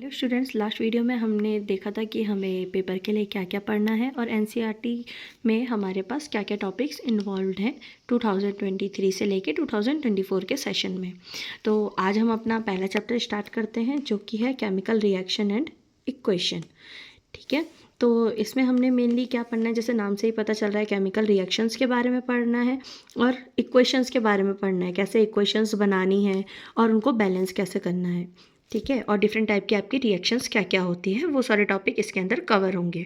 Hello students, last video में हमने देखा था कि हमें पेपर के लिए क्या क्या पढ़ना है और एनसीईआरटी में हमारे पास क्या क्या टॉपिक्स इन्वॉल्व हैं 2023 से लेके 2024 के सेशन में। तो आज हम अपना पहला चैप्टर स्टार्ट करते हैं जो कि है केमिकल रिएक्शन एंड इक्वेशन। ठीक है, तो इसमें हमने मेनली क्या पढ़ना है, जैसे नाम से ही पता चल रहा है केमिकल रिएक्शंस के बारे में पढ़ना है और इक्वेशंस के बारे में पढ़ना है, कैसे इक्वेशंस बनानी है और उनको बैलेंस कैसे करना है। ठीक है, और डिफरेंट टाइप की आपकी रिएक्शंस क्या क्या होती हैं वो सारे टॉपिक इसके अंदर कवर होंगे।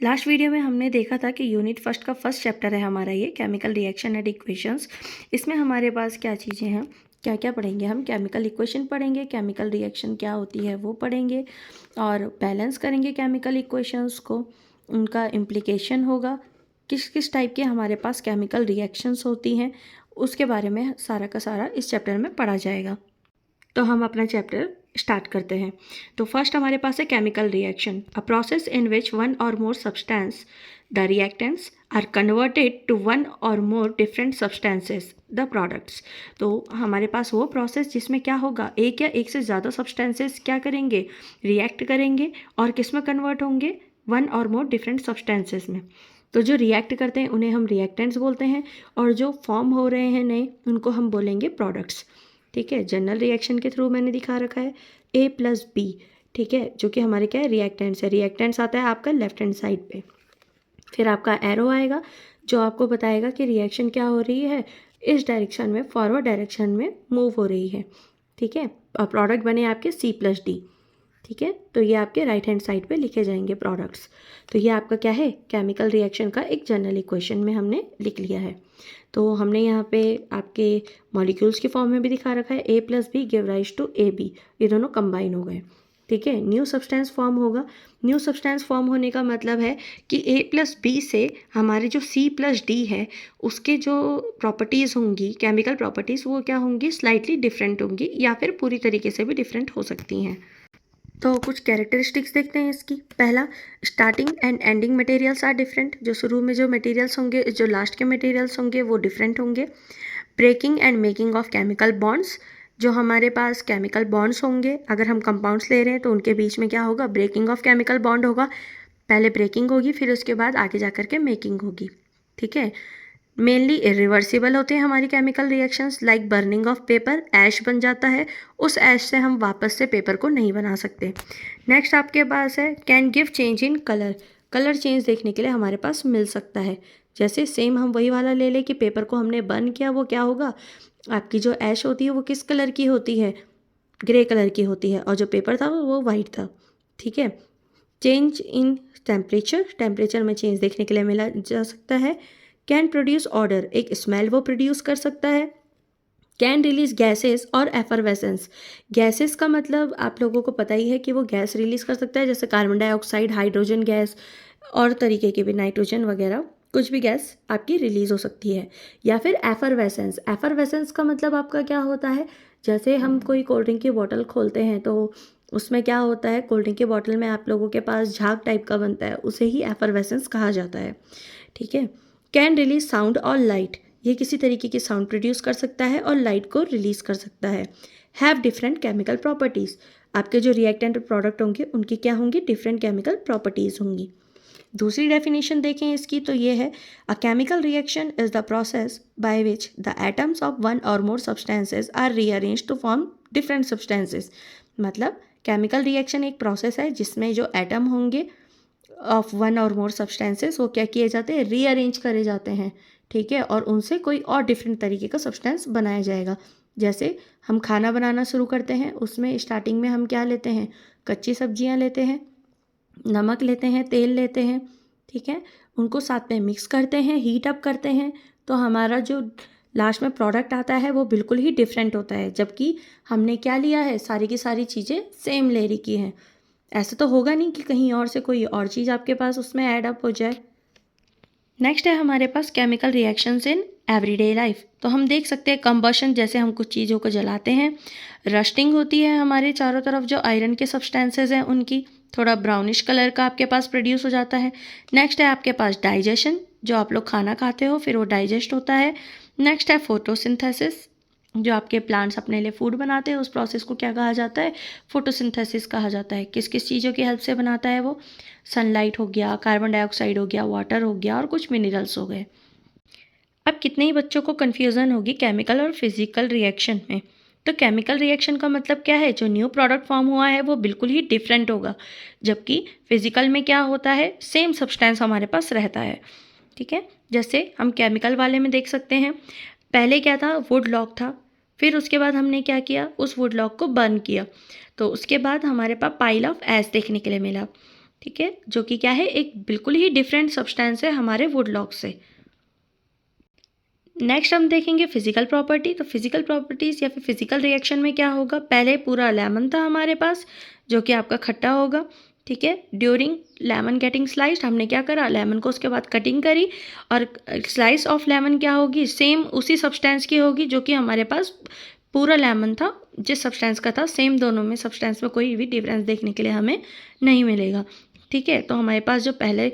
लास्ट वीडियो में हमने देखा था कि यूनिट फर्स्ट का फर्स्ट चैप्टर है हमारा ये केमिकल रिएक्शन एंड इक्वेशंस। इसमें हमारे पास क्या चीज़ें हैं, क्या क्या पढ़ेंगे हम, केमिकल इक्वेशन पढ़ेंगे, केमिकल रिएक्शन क्या होती है वो पढ़ेंगे और बैलेंस करेंगे केमिकल इक्वेशंस को, उनका इम्प्लीकेशन होगा, किस किस टाइप के हमारे पास केमिकल रिएक्शंस होती हैं उसके बारे में सारा का सारा इस चैप्टर में पढ़ा जाएगा। तो हम अपना चैप्टर स्टार्ट करते हैं। तो फर्स्ट हमारे पास है chemical reaction, a process in which one or more substance the reactants are converted to one or more different substances the products. तो हमारे पास वो प्रोसेस जिसमें क्या होगा, एक या एक से ज़्यादा सब्सटेंसेस क्या करेंगे, रिएक्ट करेंगे और किस में कन्वर्ट होंगे, one or more different substances में। तो जो रिएक्ट करते हैं उन्हें हम रिएक्टेंट्स बोलते हैं और जो फॉर्म हो रहे हैं नए उनको हम बोलेंगे प्रोडक्ट्स। ठीक है, जनरल रिएक्शन के थ्रू मैंने दिखा रखा है A+B। ठीक है, जो कि हमारे क्या है, रिएक्टेंट्स है। रिएक्टेंट्स आता है आपका लेफ्ट हैंड साइड पे, फिर आपका एरो आएगा जो आपको बताएगा कि रिएक्शन क्या हो रही है, इस डायरेक्शन में, फॉरवर्ड डायरेक्शन में मूव हो रही है। ठीक है, और प्रोडक्ट बने आपके C+D। ठीक है, तो ये आपके राइट हैंड साइड पे लिखे जाएंगे प्रोडक्ट्स। तो ये आपका क्या है, केमिकल रिएक्शन का एक जनरल इक्वेशन में हमने लिख लिया है। तो हमने यहाँ पे आपके मॉलिक्यूल्स के फॉर्म में भी दिखा रखा है, A+B give rise to AB, ये दोनों कंबाइन हो गए। ठीक है, न्यू सब्सटेंस फॉर्म होगा। न्यू सब्सटेंस फॉर्म होने का मतलब है कि A+B से हमारे जो C+D है उसके जो प्रॉपर्टीज़ होंगी, केमिकल प्रॉपर्टीज़, वो क्या होंगी, स्लाइटली डिफरेंट होंगी या फिर पूरी तरीके से भी डिफरेंट हो सकती हैं। तो कुछ कैरेक्टरिस्टिक्स देखते हैं इसकी। पहला, starting and ending materials are different, जो शुरू में जो मटेरियल्स होंगे, जो लास्ट के मटेरियल्स होंगे वो डिफरेंट होंगे। Breaking and making of chemical bonds, जो हमारे पास केमिकल बॉन्ड्स होंगे, अगर हम कंपाउंड्स ले रहे हैं तो उनके बीच में क्या होगा, ब्रेकिंग ऑफ केमिकल बॉन्ड होगा। पहले ब्रेकिंग होगी फिर उसके बाद आगे जा करके मेकिंग होगी। ठीक है, मेनली इरिवर्सिबल होते हैं हमारी chemical reactions, like burning of paper, ash बन जाता है, उस ऐश से हम वापस से पेपर को नहीं बना सकते। नेक्स्ट आपके पास है can give change in colour, colour change देखने के लिए हमारे पास मिल सकता है। जैसे सेम हम वही वाला ले लें कि पेपर को हमने बर्न किया, वो क्या होगा, आपकी जो ऐश होती है वो किस कलर की होती है, ग्रे कलर की होती है, और जो पेपर था वो वाइट था। ठीक है, चेंज इन टेम्परेचर, टेम्परेचर में चेंज देखने के लिए मिला जा सकता है। कैन प्रोड्यूस ऑर्डर, एक स्मेल वो प्रोड्यूस कर सकता है। कैन रिलीज गैसेस और एफरवेसेंस, गैसेस का मतलब आप लोगों को पता ही है कि वो गैस रिलीज कर सकता है, जैसे कार्बन डाइऑक्साइड, हाइड्रोजन गैस और तरीके की भी, नाइट्रोजन वगैरह कुछ भी गैस आपकी रिलीज हो सकती है। या फिर एफरवेसेंस, एफरवेसेंस का मतलब आपका क्या होता है, जैसे हम कोई कोल्ड ड्रिंक की बोतल खोलते हैं तो उसमें क्या होता है, कोल्ड ड्रिंक की बोतल में आप लोगों के पास झाग टाइप का बनता है, उसे ही एफरवेसेंस कहा जाता है। ठीक है, कैन रिलीज साउंड और लाइट, ये किसी तरीके की साउंड प्रोड्यूस कर सकता है और लाइट को रिलीज कर सकता है। हैव डिफरेंट केमिकल प्रॉपर्टीज़, आपके जो रिएक्टेंट प्रोडक्ट होंगे उनकी क्या होंगी, डिफरेंट केमिकल प्रॉपर्टीज़ होंगी। दूसरी डेफिनेशन देखें इसकी तो ये है, a chemical reaction is the process by which the atoms of one or more substances are rearrange to form different substances. मतलब केमिकल रिएक्शन एक प्रोसेस है जिसमें जो एटम होंगे of one or more substances वो क्या किए जाते हैं, रीअरेंज करे जाते हैं। ठीक है, और उनसे कोई और डिफरेंट तरीके का सब्सटेंस बनाया जाएगा। जैसे हम खाना बनाना शुरू करते हैं, उसमें स्टार्टिंग में हम क्या लेते हैं, कच्ची सब्जियां लेते हैं, नमक लेते हैं, तेल लेते हैं। ठीक है, उनको साथ में मिक्स करते हैं, हीट अप करते हैं, तो हमारा जो लास्ट में प्रोडक्ट आता है वो बिल्कुल ही डिफरेंट होता है, जबकि हमने क्या लिया है, सारी की सारी चीज़ें सेम ले रखी हैं। ऐसा तो होगा नहीं कि कहीं और से कोई और चीज़ आपके पास उसमें ऐड अप हो जाए। नेक्स्ट है हमारे पास chemical reactions in everyday life. तो हम देख सकते हैं कंबशन, जैसे हम कुछ चीज़ों को जलाते हैं, रस्टिंग होती है हमारे चारों तरफ, जो आयरन के सब्सटेंसेज हैं उनकी थोड़ा ब्राउनिश कलर का आपके पास प्रोड्यूस हो जाता है। नेक्स्ट है आपके पास डाइजेशन, जो आप लोग खाना खाते हो फिर वो डाइजेस्ट होता है। नेक्स्ट है फोटोसिंथेसिस, जो आपके प्लांट्स अपने लिए फूड बनाते हैं उस प्रोसेस को क्या कहा जाता है, फोटोसिंथेसिस कहा जाता है। किस किस चीज़ों की हेल्प से बनाता है वो, सनलाइट हो गया, कार्बन डाइऑक्साइड हो गया, वाटर हो गया और कुछ मिनरल्स हो गए। अब कितने ही बच्चों को कन्फ्यूज़न होगी केमिकल और फिजिकल रिएक्शन में। तो केमिकल रिएक्शन का मतलब क्या है, जो न्यू प्रोडक्ट फॉर्म हुआ है वो बिल्कुल ही डिफरेंट होगा, जबकि फिजिकल में क्या होता है, सेम सब्सटेंस हमारे पास रहता है। ठीक है, जैसे हम केमिकल वाले में देख सकते हैं, पहले क्या था, वुड लॉग था, फिर उसके बाद हमने क्या किया, उस वुड लॉग को बर्न किया, तो उसके बाद हमारे पास पाइल ऑफ ऐश देखने के लिए मिला। ठीक है, जो कि क्या है, एक बिल्कुल ही डिफरेंट सब्सटेंस है हमारे वुड लॉग से। नेक्स्ट हम देखेंगे फिजिकल प्रॉपर्टी। तो फिजिकल प्रॉपर्टीज़ या फिर फिजिकल रिएक्शन में क्या होगा, पहले पूरा लेमन था हमारे पास जो कि आपका खट्टा होगा। ठीक है, ड्यूरिंग लेमन गेटिंग स्लाइस्ड हमने क्या करा, लेमन को उसके बाद कटिंग करी और स्लाइस ऑफ लेमन क्या होगी, सेम उसी सब्सटेंस की होगी जो कि हमारे पास पूरा लेमन था, जिस सब्सटेंस का था, सेम दोनों में सब्सटेंस में कोई भी डिफरेंस देखने के लिए हमें नहीं मिलेगा। ठीक है, तो हमारे पास जो पहले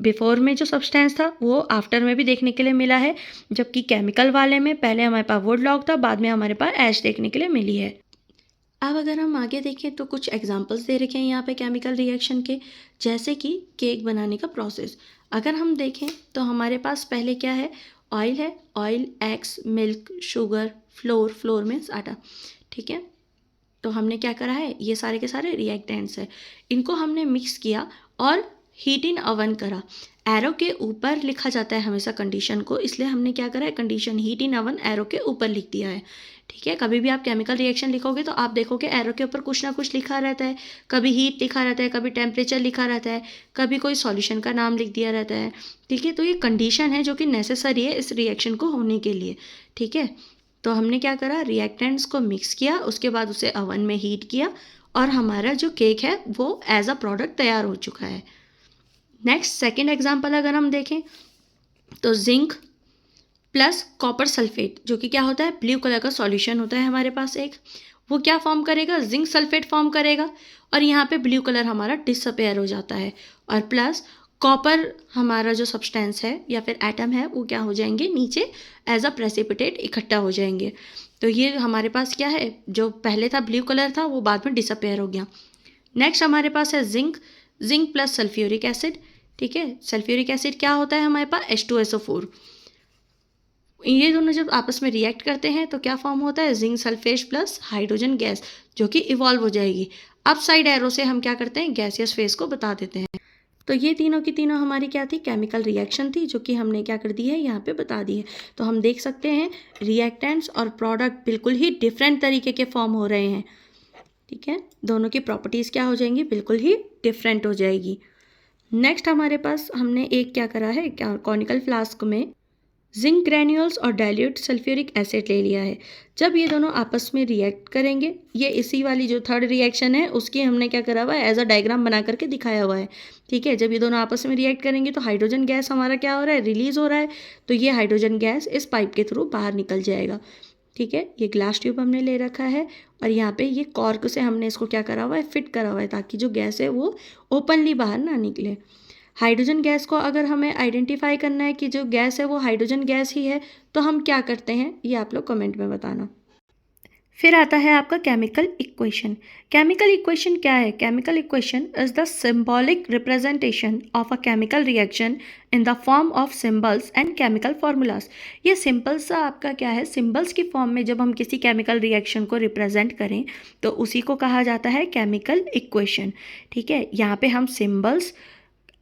बिफोर में जो सब्सटेंस था वो आफ्टर में भी देखने के लिए मिला है, जबकि केमिकल वाले में पहले हमारे पास वुड लॉग था, बाद में हमारे पास ऐश देखने के लिए मिली है। अब अगर हम आगे देखें तो कुछ एग्जांपल्स दे रखे हैं यहाँ पे केमिकल रिएक्शन के, जैसे कि केक बनाने का प्रोसेस। अगर हम देखें तो हमारे पास पहले क्या है, ऑयल है, oil, eggs, milk, sugar, floor, floor means आटा। ठीक है, तो हमने क्या करा है, ये सारे के सारे रिएक्टेंट्स है, इनको हमने मिक्स किया और हीट इन अवन करा। एरो के ऊपर लिखा जाता है हमेशा कंडीशन को, इसलिए हमने क्या करा है, condition heat in oven arrow के ऊपर लिख दिया है। ठीक है, कभी भी आप केमिकल रिएक्शन लिखोगे तो आप देखोगे एरो के ऊपर कुछ ना कुछ लिखा रहता है, कभी हीट लिखा रहता है, कभी टेम्परेचर लिखा रहता है, कभी कोई सॉल्यूशन का नाम लिख दिया रहता है। ठीक है, तो ये कंडीशन है जो कि नेसेसरी है इस रिएक्शन को होने के लिए। ठीक है, तो हमने क्या करा, रिएक्टेंट्स को मिक्स किया, उसके बाद उसे अवन में हीट किया और हमारा जो केक है वो एज अ प्रोडक्ट तैयार हो चुका है। नेक्स्ट सेकेंड एग्जाम्पल अगर हम देखें तो जिंक प्लस कॉपर सल्फेट, जो कि क्या होता है, ब्लू कलर का सॉल्यूशन होता है हमारे पास एक, वो क्या फॉर्म करेगा, जिंक सल्फेट फॉर्म करेगा और यहाँ पे ब्लू कलर हमारा डिसअपेयर हो जाता है, और प्लस कॉपर हमारा जो सब्सटेंस है या फिर एटम है वो क्या हो जाएंगे, नीचे एज अ प्रेसिपिटेट इकट्ठा हो जाएंगे। तो ये हमारे पास क्या है, जो पहले था ब्लू कलर था वो बाद में डिसअपेयर हो गया। नेक्स्ट हमारे पास है zinc, zinc plus sulphuric acid. ठीक है, सल्फ्यूरिक एसिड क्या होता है हमारे पास, H2SO4। ये दोनों जब आपस में रिएक्ट करते हैं तो क्या फॉर्म होता है, zinc sulphate plus hydrogen gas, जो कि इवॉल्व हो जाएगी। अप साइड एरो से हम क्या करते हैं, गैसियस फेज को बता देते हैं। तो ये तीनों की तीनों हमारी क्या थी, केमिकल रिएक्शन थी, जो कि हमने क्या कर दी है, यहाँ पे बता दी है। तो हम देख सकते हैं रिएक्टेंट्स और प्रोडक्ट बिल्कुल ही डिफरेंट तरीके के फॉर्म हो रहे हैं। ठीक है, दोनों की प्रॉपर्टीज़ क्या हो जाएंगी, बिल्कुल ही डिफरेंट हो जाएगी। नेक्स्ट हमारे पास हमने एक क्या करा है, क्या कॉनिकल फ्लास्क में जिंक ग्रैन्यूल्स और डाइल्यूट सल्फ्यूरिक एसिड ले लिया है। जब ये दोनों आपस में रिएक्ट करेंगे, ये इसी वाली जो थर्ड रिएक्शन है उसकी हमने क्या करा हुआ है, एज अ डायग्राम बना करके दिखाया हुआ है। ठीक है, जब ये दोनों आपस में रिएक्ट करेंगे तो हाइड्रोजन गैस हमारा क्या हो रहा है, रिलीज हो रहा है, तो ये हाइड्रोजन गैस इस पाइप के थ्रू बाहर निकल जाएगा। ठीक है, ये ग्लास ट्यूब हमने ले रखा है और यहाँ पे ये कॉर्क से हमने इसको क्या करा हुआ है, फिट करा हुआ है, ताकि जो गैस है वो ओपनली बाहर ना निकले। हाइड्रोजन गैस को अगर हमें आइडेंटिफाई करना है कि जो गैस है वो हाइड्रोजन गैस ही है, तो हम क्या करते हैं, ये आप लोग कमेंट में बताना। फिर आता है आपका केमिकल इक्वेशन। केमिकल इक्वेशन क्या है, chemical equation is the symbolic representation of a chemical reaction in the form of symbols and chemical formulas. ये सिंपल सा आपका क्या है, सिंबल्स की फॉर्म में जब हम किसी केमिकल रिएक्शन को रिप्रेजेंट करें तो उसी को कहा जाता है केमिकल इक्वेशन। ठीक है, यहाँ पे हम सिंबल्स,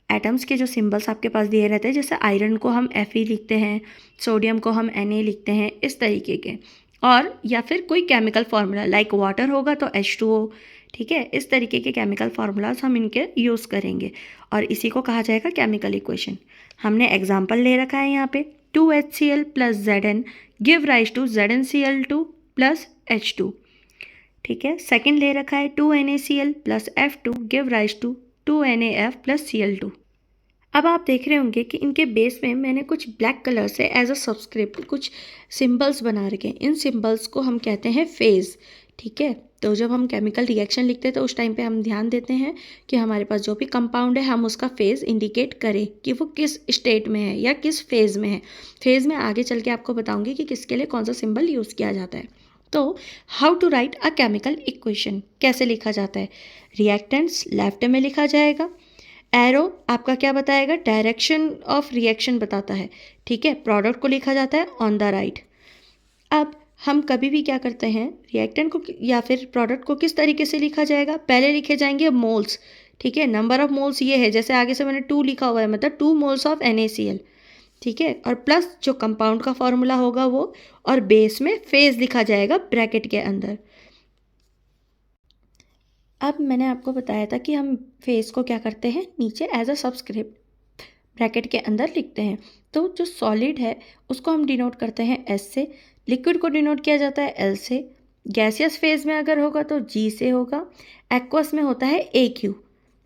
एटम्स के जो सिंबल्स आपके पास दिए रहते हैं, जैसे आयरन को हम Fe लिखते हैं, सोडियम को हम Na लिखते हैं, इस तरीके के, और या फिर कोई केमिकल फार्मूला लाइक वाटर होगा तो H2O। ठीक है, इस तरीके के केमिकल फार्मूलाज हम इनके यूज़ करेंगे और इसी को कहा जाएगा केमिकल इक्वेशन। हमने एग्जाम्पल ले रखा है यहाँ पे, 2HCl plus Zn give rise to ZnCl2 plus H2। ठीक है, सेकेंड ले रखा है 2NaCl plus F2 give rise to 2NaF plus Cl2। अब आप देख रहे होंगे कि इनके बेस में मैंने कुछ ब्लैक कलर से एज अ सबस्क्रिप्ट कुछ सिंबल्स बना रखे हैं। इन सिंबल्स को हम कहते हैं फेज़। ठीक है, तो जब हम केमिकल रिएक्शन लिखते हैं तो उस टाइम पे हम ध्यान देते हैं कि हमारे पास जो भी कंपाउंड है हम उसका फेज़ इंडिकेट करें कि वो किस स्टेट में है या किस फेज़ में है। फेज़ में आगे चल के आपको बताऊंगी कि किसके लिए कौन सा सिंबल यूज़ किया जाता है। तो how to write a chemical equation, कैसे लिखा जाता है। रिएक्टेंट्स लेफ्ट में लिखा जाएगा, एरो आपका क्या बताएगा, डायरेक्शन ऑफ रिएक्शन बताता है, ठीक है। प्रोडक्ट को लिखा जाता है ऑन द राइट। अब हम कभी भी क्या करते हैं, रिएक्टेंट को या फिर प्रोडक्ट को किस तरीके से लिखा जाएगा, पहले लिखे जाएंगे मोल्स, ठीक है। नंबर ऑफ मोल्स ये है, जैसे आगे से मैंने 2 लिखा हुआ है, मतलब 2 मोल्स ऑफ NaCl, ठीक है। और प्लस जो कंपाउंड का फॉर्मूला होगा वो, और बेस में फेज लिखा जाएगा ब्रैकेट के अंदर। अब मैंने आपको बताया था कि हम फेज को क्या करते हैं, नीचे एज अ सबस्क्रिप्ट ब्रैकेट के अंदर लिखते हैं। तो जो सॉलिड है उसको हम डिनोट करते हैं S से, लिक्विड को डिनोट किया जाता है L से, गैसियस फेज में अगर होगा तो G से होगा, एक्वस में होता है AQ।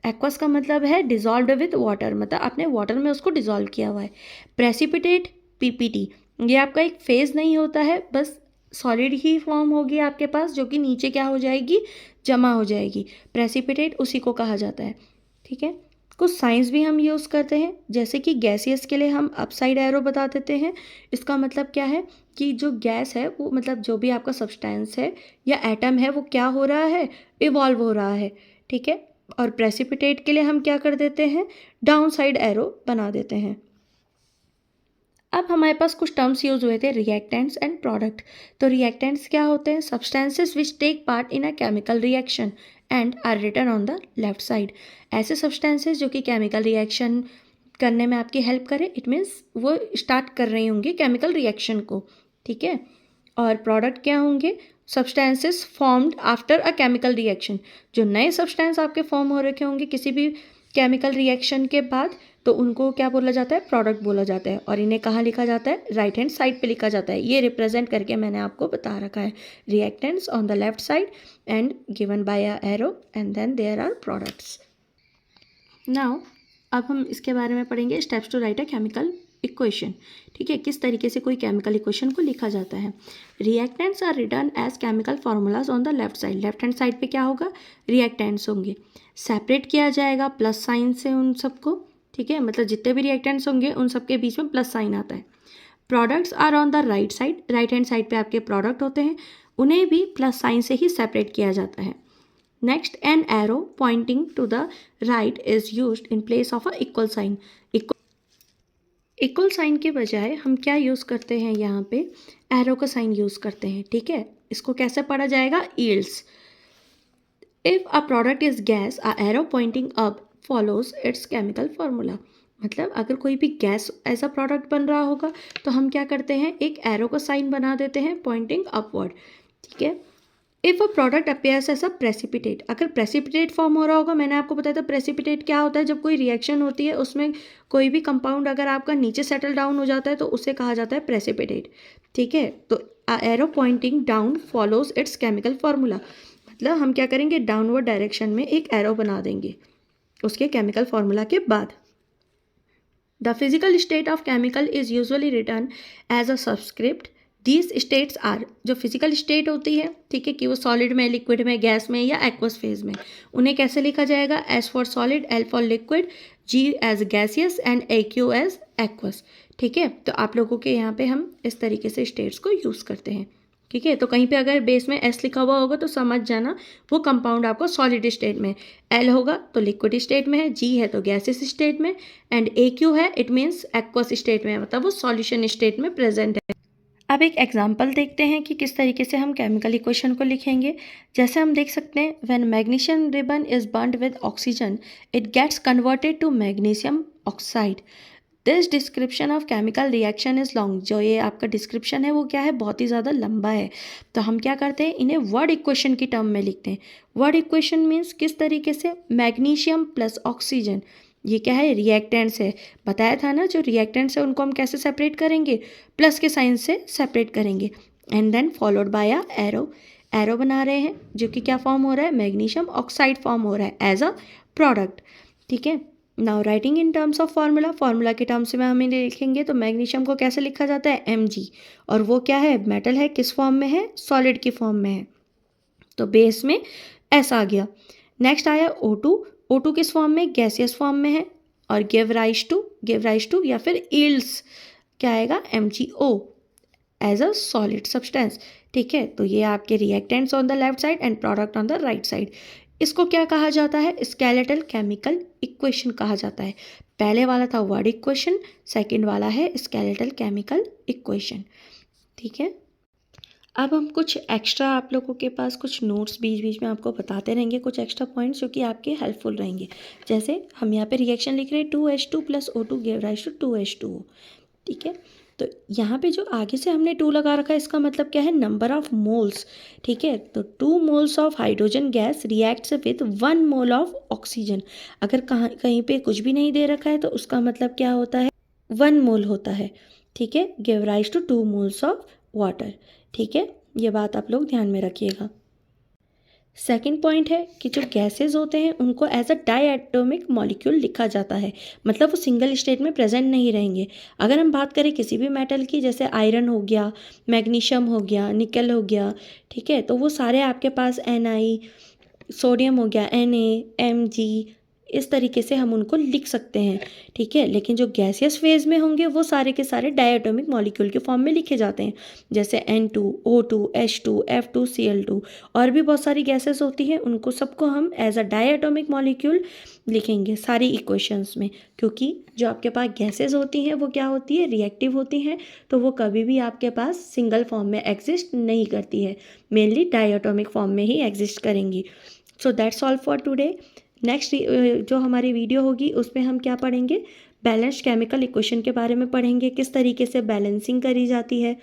एक्वस का मतलब है डिजॉल्व्ड विद वाटर, मतलब आपने वाटर में उसको डिजॉल्व किया हुआ है। प्रेसिपिटेट PPT, ये आपका एक फेज नहीं होता है, बस सॉलिड ही फॉर्म होगी आपके पास, जो कि नीचे क्या हो जाएगी, जमा हो जाएगी। प्रेसिपिटेट उसी को कहा जाता है, ठीक है। कुछ साइंस भी हम यूज़ करते हैं, जैसे कि गैसियस के लिए हम अपसाइड एरो बता देते हैं। इसका मतलब क्या है कि जो गैस है वो, मतलब जो भी आपका सब्सटेंस है या एटम है, वो क्या हो रहा है, इवॉल्व हो रहा है, ठीक है। और प्रेसिपिटेट के लिए हम क्या कर देते हैं, डाउन साइड एरो बना देते हैं। अब हमारे पास कुछ टर्म्स यूज हुए थे, रिएक्टेंट्स एंड प्रोडक्ट। तो रिएक्टेंट्स क्या होते हैं, substances which take part in a chemical reaction and are written on the left side. ऐसे सब्सटेंसेस जो कि केमिकल रिएक्शन करने में आपकी हेल्प करे, इट मीन्स वो स्टार्ट कर रही होंगी केमिकल रिएक्शन को, ठीक है। और प्रोडक्ट क्या होंगे, substances formed after a chemical reaction, जो नए सब्सटेंस आपके फॉर्म हो रखे होंगे किसी भी केमिकल रिएक्शन के बाद, तो उनको क्या बोला जाता है, प्रोडक्ट बोला जाता है। और इन्हें कहाँ लिखा जाता है, राइट हैंड साइड पे लिखा जाता है। ये रिप्रेजेंट करके मैंने आपको बता रखा है, reactants on the left side and given by a arrow, and then there are products. Now अब हम इसके बारे में पढ़ेंगे, steps to write a chemical equation, ठीक है, किस तरीके से कोई केमिकल इक्वेशन को लिखा जाता है। Reactants are written as chemical formulas on the left side, left hand side पे क्या होगा, रिएक्टेंट्स होंगे। सेपरेट किया जाएगा प्लस साइन से उन सबको, ठीक है, मतलब जितने भी रिएक्टेंट्स होंगे उन सबके बीच में प्लस साइन आता है। Products are on the right side, right hand side पे आपके प्रोडक्ट होते हैं, उन्हें भी प्लस साइन से ही सेपरेट किया जाता है। Next, an arrow pointing to the right is used in place of a equal sign. Equal sign के बजाय हम क्या यूज़ करते हैं, यहाँ पे एरो का साइन यूज़ करते हैं, ठीक है। इसको कैसे पढ़ा जाएगा, yields. If a product is gas, a arrow pointing up follows its chemical formula. मतलब अगर कोई भी गैस ऐसा प्रोडक्ट बन रहा होगा तो हम क्या करते हैं, एक एरो का साइन बना देते हैं पॉइंटिंग अपवर्ड, ठीक है। If a product appears as a precipitate, अगर प्रेसिपिटेट फॉर्म हो रहा होगा, मैंने आपको बताया था प्रेसिपिटेट क्या होता है, जब कोई रिएक्शन होती है उसमें कोई भी कंपाउंड अगर आपका नीचे सेटल डाउन हो जाता है तो उसे कहा जाता है प्रेसिपिटेट, ठीक है। तो arrow pointing down follows its chemical formula, मतलब हम क्या करेंगे, डाउनवर्ड डायरेक्शन में एक एरो बना देंगे उसके केमिकल फार्मूला के बाद। The physical state of chemical is usually written as a subscript. These states are, जो फिजिकल स्टेट होती है, ठीक है, कि वो सॉलिड में, लिक्विड में, गैस में या एक्वस फेज में, उन्हें कैसे लिखा जाएगा, S for solid, L for liquid, G as gaseous and AQ as aqueous, ठीक है। तो आप लोगों के यहाँ पे हम इस तरीके से स्टेट्स को यूज़ करते हैं, ठीक है। तो कहीं पे अगर बेस में S लिखा हुआ होगा तो समझ जाना वो कंपाउंड आपको सॉलिड स्टेट में, L होगा तो लिक्विड स्टेट में है, G है तो गैसियस स्टेट में, एंड AQ है इट मीन्स एक्वस स्टेट में, मतलब वो सॉल्यूशन स्टेट में प्रेजेंट है। अब एक एग्जांपल देखते हैं कि किस तरीके से हम केमिकल इक्वेशन को लिखेंगे। जैसे हम देख सकते हैं, when magnesium ribbon is burned with oxygen it gets converted to magnesium oxide. This description of chemical reaction is long, जो ये आपका डिस्क्रिप्शन है वो क्या है, बहुत ही ज़्यादा लंबा है। तो हम क्या करते हैं, इन्हें वर्ड इक्वेशन की टर्म में लिखते हैं। वर्ड इक्वेशन मीन्स किस तरीके से, मैग्नीशियम प्लस ऑक्सीजन, ये क्या है, रिएक्टेंट्स है। बताया था ना, जो रिएक्टेंट्स है उनको हम कैसे सेपरेट करेंगे, प्लस के साइन से सेपरेट करेंगे, and then followed by a arrow. Arrow बना रहे हैं जो कि क्या फॉर्म हो रहा है, मैग्नीशियम ऑक्साइड फॉर्म हो रहा है एज अ प्रोडक्ट, ठीक है। Now writing in terms of formula, formula के टर्म्स में हम इन्हें लिखेंगे तो मैग्नीशियम को कैसे लिखा जाता है, Mg, और वो क्या है, मेटल है, किस फॉर्म में है, सॉलिड की फॉर्म में है, तो बेस में S आ गया। नेक्स्ट आया O2, O2 किस फॉर्म में, गैसियस फॉर्म में है, और गिव राइज टू या फिर यील्ड्स क्या आएगा, MgO as a solid substance, ठीक है, तो ये आपके reactants on the left side and product on the right side. इसको क्या कहा जाता है? स्केलेटल केमिकल इक्वेशन कहा जाता है। पहले वाला था वर्ड इक्वेशन, सेकंड वाला है स्केलेटल केमिकल इक्वेशन। ठीक है, अब हम कुछ एक्स्ट्रा, आप लोगों के पास कुछ नोट्स बीच बीच में आपको बताते रहेंगे, कुछ एक्स्ट्रा पॉइंट्स जो कि आपके हेल्पफुल रहेंगे। जैसे हम यहाँ पे रिएक्शन लिख रहे हैं 2H2 + O2 give rise to 2H2O। ठीक है, तो यहाँ पे जो आगे से हमने 2 लगा रखा है, इसका मतलब क्या है? Number of moles. ठीक है, तो 2 moles of hydrogen gas reacts with 1 mole of oxygen. अगर कहीं पे कुछ भी नहीं दे रखा है तो उसका मतलब क्या होता है? 1 मोल होता है। ठीक है, give rise to 2 moles of water. ठीक है, ये बात आप लोग ध्यान में रखिएगा। सेकंड पॉइंट है कि जो गैसेस होते हैं उनको एज अ डायएटॉमिक मॉलिक्यूल लिखा जाता है, मतलब वो सिंगल स्टेट में प्रेजेंट नहीं रहेंगे। अगर हम बात करें किसी भी मेटल की, जैसे आयरन हो गया, मैग्नीशियम हो गया, निकल हो गया, ठीक है, तो वो सारे आपके पास Ni, सोडियम हो गया Na, Mg, इस तरीके से हम उनको लिख सकते हैं। ठीक है, लेकिन जो गैसियस फेज में होंगे वो सारे के सारे डायएटॉमिक मॉलिक्यूल के फॉर्म में लिखे जाते हैं, जैसे N2, O2, H2, F2, Cl2। और भी बहुत सारी गैसेस होती हैं, उनको सबको हम एज अ डायएटॉमिक मॉलिक्यूल लिखेंगे सारी इक्वेशंस में, क्योंकि जो आपके पास गैसेस होती हैं वो क्या होती है? रिएक्टिव होती हैं, तो वो कभी भी आपके पास सिंगल फॉर्म में एग्जिस्ट नहीं करती है, मेनली डायएटॉमिक फॉर्म में ही एग्जिस्ट करेंगी। So that's all for today. Next जो हमारी वीडियो होगी उसमें हम क्या पढ़ेंगे? बैलेंस्ड केमिकल इक्वेशन के बारे में पढ़ेंगे, किस तरीके से बैलेंसिंग करी जाती है।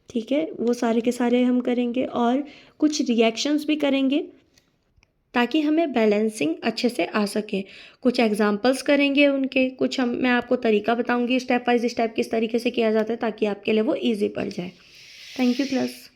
ठीक है, वो सारे के सारे हम करेंगे, और कुछ रिएक्शंस भी करेंगे ताकि हमें बैलेंसिंग अच्छे से आ सके। कुछ एग्जांपल्स करेंगे उनके, कुछ मैं आपको तरीका बताऊंगी स्टेप बाय स्टेप किस तरीके से किया जाता है, ताकि आपके लिए वो ईजी पड़ जाए। Thank you class.